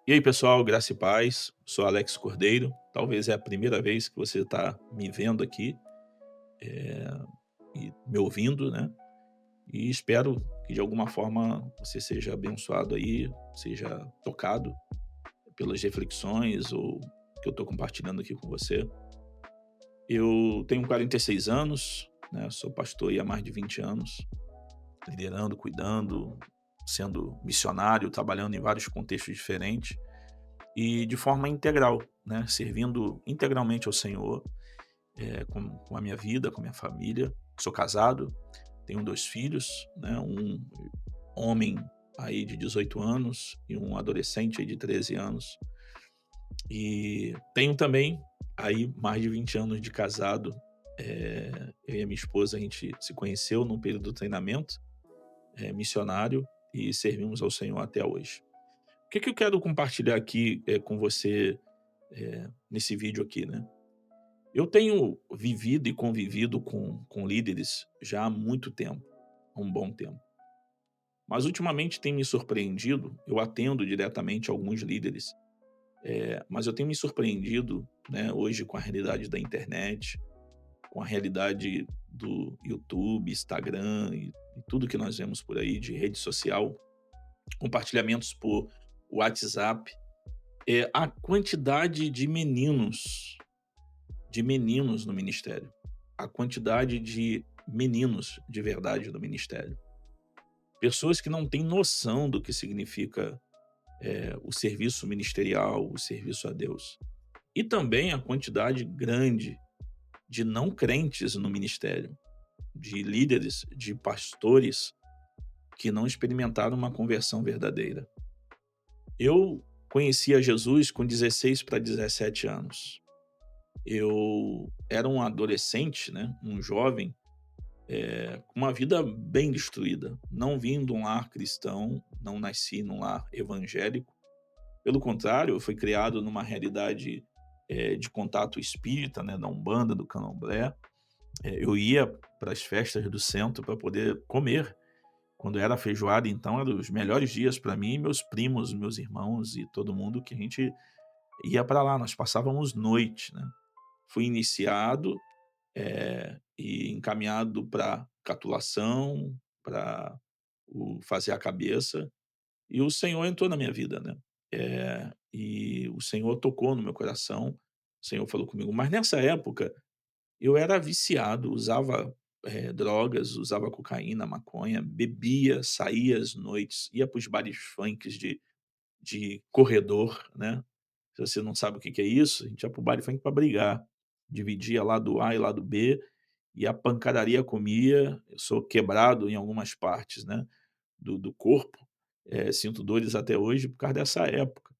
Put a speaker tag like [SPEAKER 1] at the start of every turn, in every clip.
[SPEAKER 1] E aí, pessoal, graça e paz. Sou Alex Cordeiro. Talvez é a primeira vez que você está me vendo aqui, eh, e me ouvindo, né? E espero que de alguma forma você seja abençoado aí, seja tocado pelas reflexões ou que eu estou compartilhando aqui com você. Eu tenho 46 anos, né? Sou pastor aí há mais de 20 anos, liderando, cuidando, sendo missionário, trabalhando em vários contextos diferentes. E de forma integral, né, servindo integralmente ao Senhor, com a minha vida, com a minha família. Sou casado, tenho 2 filhos, né, um homem aí de 18 anos e um adolescente aí de 13 anos. E tenho também aí mais de 20 anos de casado. Eu e a minha esposa, a gente se conheceu no período do treinamento, missionário, e servimos ao Senhor até hoje. O que que eu quero compartilhar aqui, com você, nesse vídeo aqui, né? Eu tenho vivido e convivido com líderes já há muito tempo, há um bom tempo. Mas ultimamente tem me surpreendido, eu atendo diretamente alguns líderes, mas eu tenho me surpreendido, né, hoje com a realidade da internet, com a realidade do YouTube, Instagram e tudo que nós vemos por aí de rede social, compartilhamentos por WhatsApp, a quantidade de meninos no ministério, a quantidade de meninos de verdade no ministério. Pessoas que não têm noção do que significa, o serviço ministerial, o serviço a Deus. E também a quantidade grande de não crentes no ministério, de líderes, de pastores que não experimentaram uma conversão verdadeira. Eu conheci a Jesus com 16 para 17 anos. Eu era um adolescente, né, um jovem, com uma vida bem destruída. Não vim de um lar cristão, não nasci num lar evangélico. Pelo contrário, eu fui criado numa realidade, de contato espírita, né, da Umbanda, do Candomblé. Eu ia para as festas do centro para poder comer. Quando era feijoada, então, eram os melhores dias para mim e meus primos, meus irmãos e todo mundo que a gente ia para lá. Nós passávamos noite, né. Fui iniciado e encaminhado para catulação, para fazer a cabeça, e o Senhor entrou na minha vida, né. E o Senhor tocou no meu coração, o Senhor falou comigo, mas nessa época eu era viciado, usava, drogas, usava cocaína, maconha, bebia, saía às noites, ia para os bares funks de corredor, né. Se você não sabe o que que é isso, a gente ia para o baile funk para brigar, dividia lado A e lado B, e a pancadaria comia. Eu sou quebrado em algumas partes, né, do corpo, sinto dores até hoje por causa dessa época.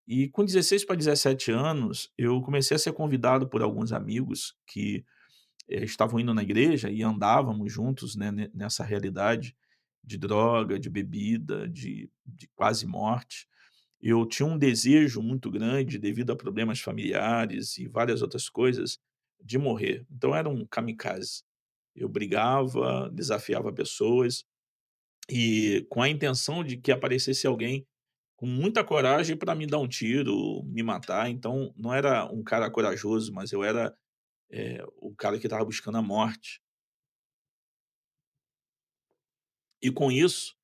[SPEAKER 1] E com 16 para 17 anos, eu comecei a ser convidado por alguns amigos que, estavam indo na igreja e andávamos juntos, né, nessa realidade de droga, de bebida, de quase morte. Eu tinha um desejo muito grande, devido a problemas familiares e várias outras coisas, de morrer. Então eu era um kamikaze. Eu brigava, desafiava pessoas e com a intenção de que aparecesse alguém com muita coragem para me dar um tiro, me matar. Então não era um cara corajoso, mas eu era, o cara que estava buscando a morte. E com isso,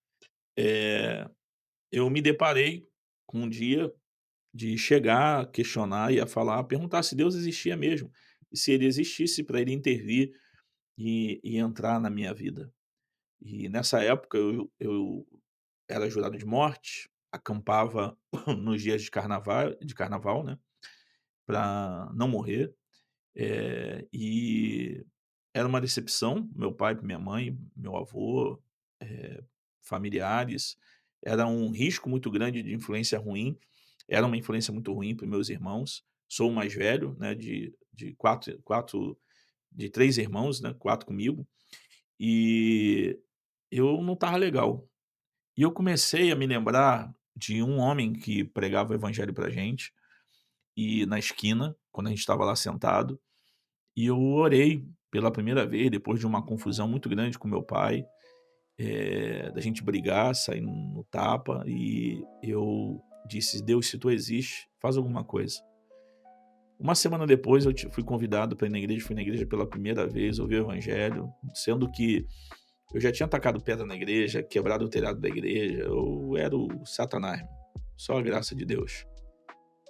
[SPEAKER 1] eh, eu me deparei com um dia de chegar, questionar e a falar, perguntar se Deus existia mesmo, e se ele existisse para ele intervir e entrar na minha vida. E nessa época eu era jurado de morte, acampava nos dias de carnaval, né, para não morrer, e era uma decepção, meu pai, minha mãe, meu avô, eh, familiares, era um risco muito grande de influência ruim, era uma influência muito ruim para os meus irmãos. Sou o mais velho, né, de 3 irmãos, né, 4 comigo, e eu não estava legal. E eu comecei a me lembrar de um homem que pregava o evangelho pra gente, e na esquina, quando a gente estava lá sentado, e eu orei pela primeira vez, depois de uma confusão muito grande com meu pai, da gente brigar, sair no tapa, e eu disse: Deus, se tu existe, faz alguma coisa. Uma semana depois eu fui convidado para ir na igreja, fui na igreja pela primeira vez, ouvi o evangelho, sendo que eu já tinha tacado pedra na igreja, quebrado o telhado da igreja, eu era o Satanás, só a graça de Deus.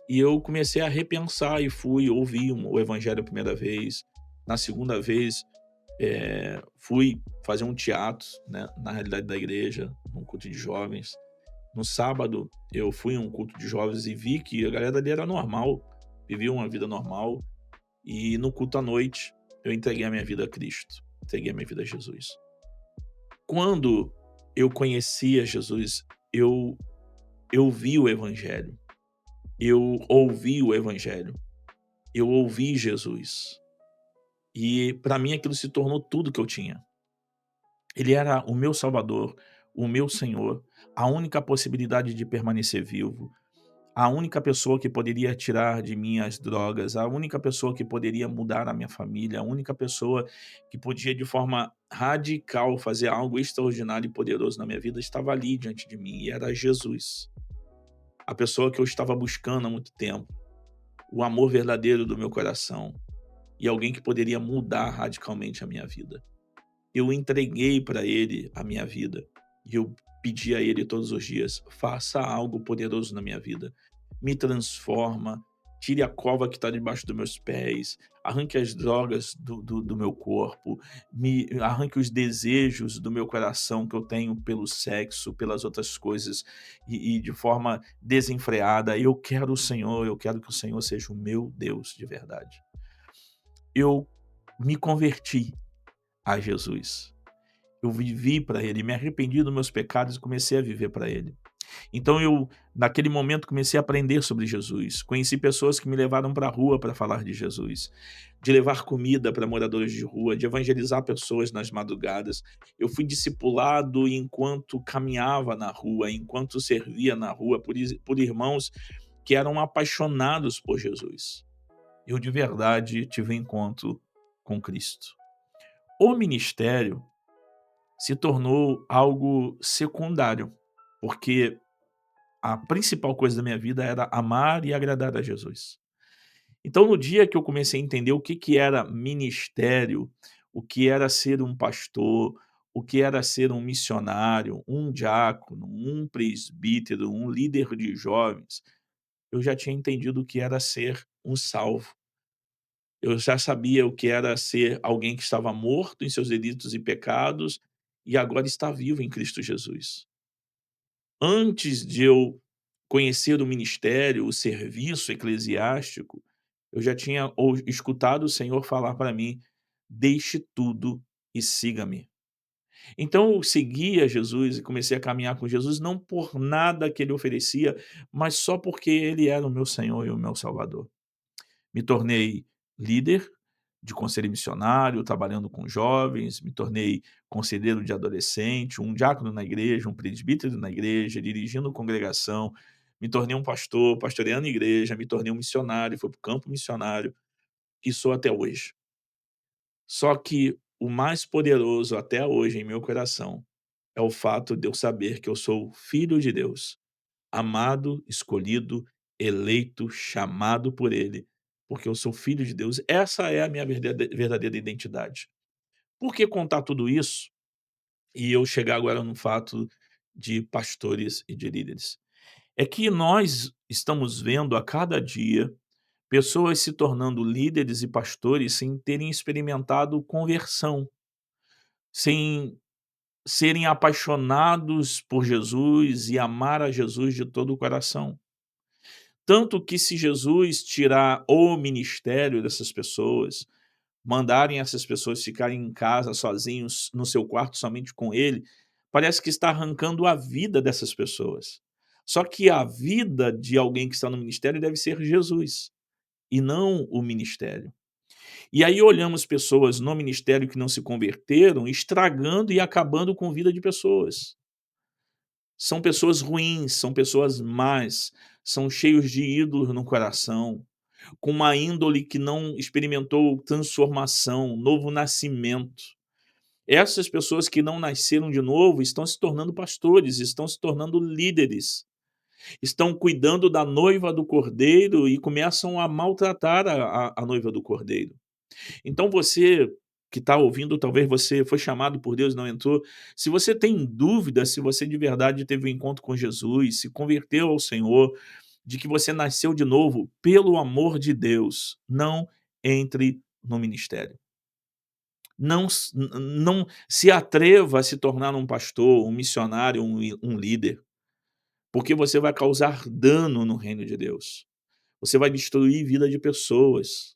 [SPEAKER 1] E eu comecei a repensar e fui ouvir o evangelho a primeira vez. Na segunda vez, fui fazer um teatro, né, na realidade da igreja, um culto de jovens. No sábado, eu fui em um culto de jovens e vi que a galera ali era normal, vivia uma vida normal. E no culto à noite, eu entreguei a minha vida a Cristo, entreguei a minha vida a Jesus. Quando eu conhecia Jesus, eu vi o evangelho, eu ouvi o evangelho, eu ouvi Jesus. E para mim aquilo se tornou tudo que eu tinha. Ele era o meu salvador, o meu Senhor, a única possibilidade de permanecer vivo, a única pessoa que poderia tirar de mim as drogas, a única pessoa que poderia mudar a minha família, a única pessoa que podia de forma radical fazer algo extraordinário e poderoso na minha vida estava ali diante de mim e era Jesus. A pessoa que eu estava buscando há muito tempo, o amor verdadeiro do meu coração e alguém que poderia mudar radicalmente a minha vida. Eu entreguei para ele a minha vida e eu pedi a ele todos os dias: faça algo poderoso na minha vida, me transforma, tire a cova que está debaixo dos meus pés, arranque as drogas do meu corpo, me arranque os desejos do meu coração que eu tenho pelo sexo, pelas outras coisas e de forma desenfreada. Eu quero o Senhor, eu quero que o Senhor seja o meu Deus de verdade. Eu me converti a Jesus. Eu vivi para ele, me arrependi dos meus pecados e comecei a viver para ele. Então eu, naquele momento, comecei a aprender sobre Jesus. Conheci pessoas que me levaram para a rua para falar de Jesus, de levar comida para moradores de rua, de evangelizar pessoas nas madrugadas. Eu fui discipulado enquanto caminhava na rua, enquanto servia na rua, por irmãos que eram apaixonados por Jesus. Eu de verdade tive um encontro com Cristo. O ministério se tornou algo secundário, porque a principal coisa da minha vida era amar e agradar a Jesus. Então, no dia que eu comecei a entender o que que era ministério, o que era ser um pastor, o que era ser um missionário, um diácono, um presbítero, um líder de jovens, eu já tinha entendido o que era ser um salvo. Eu já sabia o que era ser alguém que estava morto em seus delitos e pecados e agora está vivo em Cristo Jesus. Antes de eu conhecer o ministério, o serviço eclesiástico, eu já tinha escutado o Senhor falar para mim: "Deixe tudo e siga-me". Então eu segui a Jesus e comecei a caminhar com Jesus, não por nada que ele oferecia, mas só porque ele era o meu Senhor e o meu Salvador. Me tornei líder de conselho missionário, trabalhando com jovens, me tornei conselheiro de adolescente, um diácono na igreja, um presbítero na igreja, dirigindo congregação, me tornei um pastor, pastoreando igreja, me tornei um missionário, fui para o campo missionário e sou até hoje. Só que o mais poderoso até hoje em meu coração é o fato de eu saber que eu sou filho de Deus, amado, escolhido, eleito, chamado por ele, porque eu sou filho de Deus. Essa é a minha verdadeira identidade. Por que contar tudo isso e eu chegar agora no fato de pastores e de líderes? É que nós estamos vendo a cada dia pessoas se tornando líderes e pastores sem terem experimentado conversão, sem serem apaixonados por Jesus e amar a Jesus de todo o coração. Tanto que se Jesus tirar o ministério dessas pessoas, mandarem essas pessoas ficarem em casa sozinhos, no seu quarto somente com ele, parece que está arrancando a vida dessas pessoas. Só que a vida de alguém que está no ministério deve ser Jesus, e não o ministério. E aí olhamos pessoas no ministério que não se converteram, estragando e acabando com a vida de pessoas. São pessoas ruins, são pessoas más, são cheios de ídolos no coração, com uma índole que não experimentou transformação, novo nascimento. Essas pessoas que não nasceram de novo estão se tornando pastores, estão se tornando líderes. Estão cuidando da noiva do cordeiro e começam a maltratar a noiva do cordeiro. Então você que está ouvindo, talvez você foi chamado por Deus e não entrou. Se você tem dúvida se você de verdade teve um encontro com Jesus, se converteu ao Senhor, de que você nasceu de novo, pelo amor de Deus, não entre no ministério. Não se atreva a se tornar um pastor, um missionário, um líder, porque você vai causar dano no reino de Deus. Você vai destruir vida de pessoas.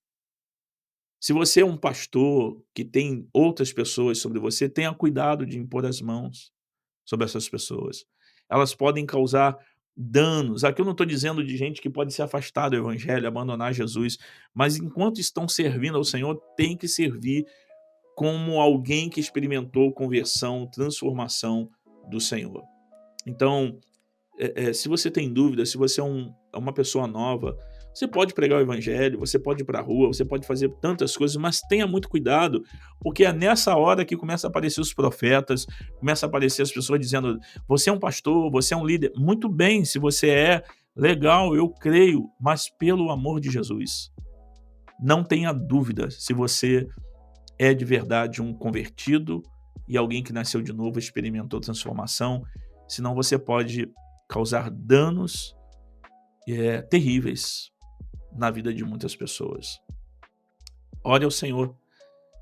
[SPEAKER 1] Se você é um pastor que tem outras pessoas sobre você, tenha cuidado de impor as mãos sobre essas pessoas. Elas podem causar danos. Aqui eu não estou dizendo de gente que pode se afastar do evangelho, abandonar Jesus, mas enquanto estão servindo ao Senhor, tem que servir como alguém que experimentou conversão, transformação do Senhor. Então, se você tem dúvida, se você é uma pessoa nova, você pode pregar o evangelho, você pode ir para a rua, você pode fazer tantas coisas, mas tenha muito cuidado, porque é nessa hora que começa a aparecer os profetas, começa a aparecer as pessoas dizendo: você é um pastor, você é um líder. Muito bem, se você é, legal, eu creio, mas pelo amor de Jesus, não tenha dúvida se você é de verdade um convertido e alguém que nasceu de novo, experimentou transformação, senão você pode causar danos terríveis na vida de muitas pessoas. Ore ao Senhor.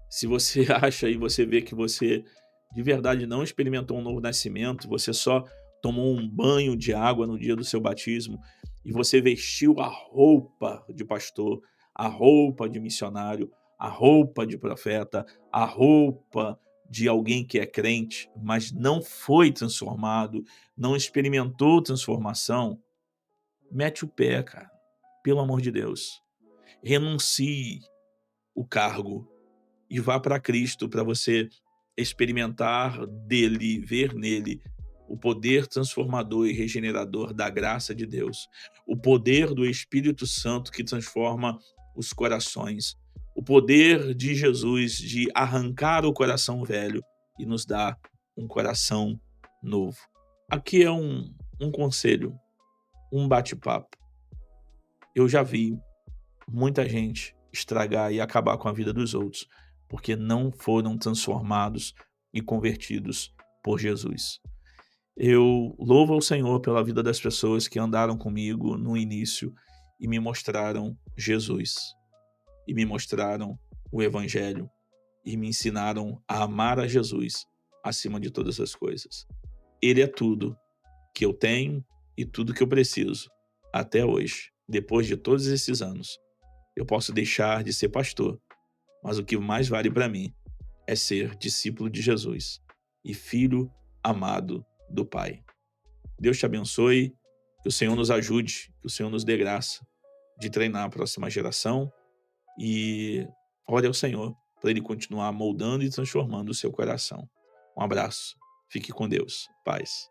[SPEAKER 1] Se você acha e você vê que você de verdade não experimentou um novo nascimento, você só tomou um banho de água no dia do seu batismo e você vestiu a roupa de pastor, a roupa de missionário, a roupa de profeta, a roupa de alguém que é crente, mas não foi transformado, não experimentou transformação, mete o pé, cara. Pelo amor de Deus. Renuncie o cargo e vá para Cristo para você experimentar dele, ver nele o poder transformador e regenerador da graça de Deus, o poder do Espírito Santo que transforma os corações, o poder de Jesus de arrancar o coração velho e nos dar um coração novo. Aqui é um conselho, um bate-papo. Eu já vi muita gente estragar e acabar com a vida dos outros, porque não foram transformados e convertidos por Jesus. Eu louvo ao Senhor pela vida das pessoas que andaram comigo no início e me mostraram Jesus, e me mostraram o Evangelho, e me ensinaram a amar a Jesus acima de todas as coisas. Ele é tudo que eu tenho e tudo que eu preciso até hoje, depois de todos esses anos. Eu posso deixar de ser pastor, mas o que mais vale para mim é ser discípulo de Jesus e filho amado do Pai. Deus te abençoe, que o Senhor nos ajude, que o Senhor nos dê graça de treinar a próxima geração e ore ao Senhor para Ele continuar moldando e transformando o seu coração. Um abraço, fique com Deus, paz.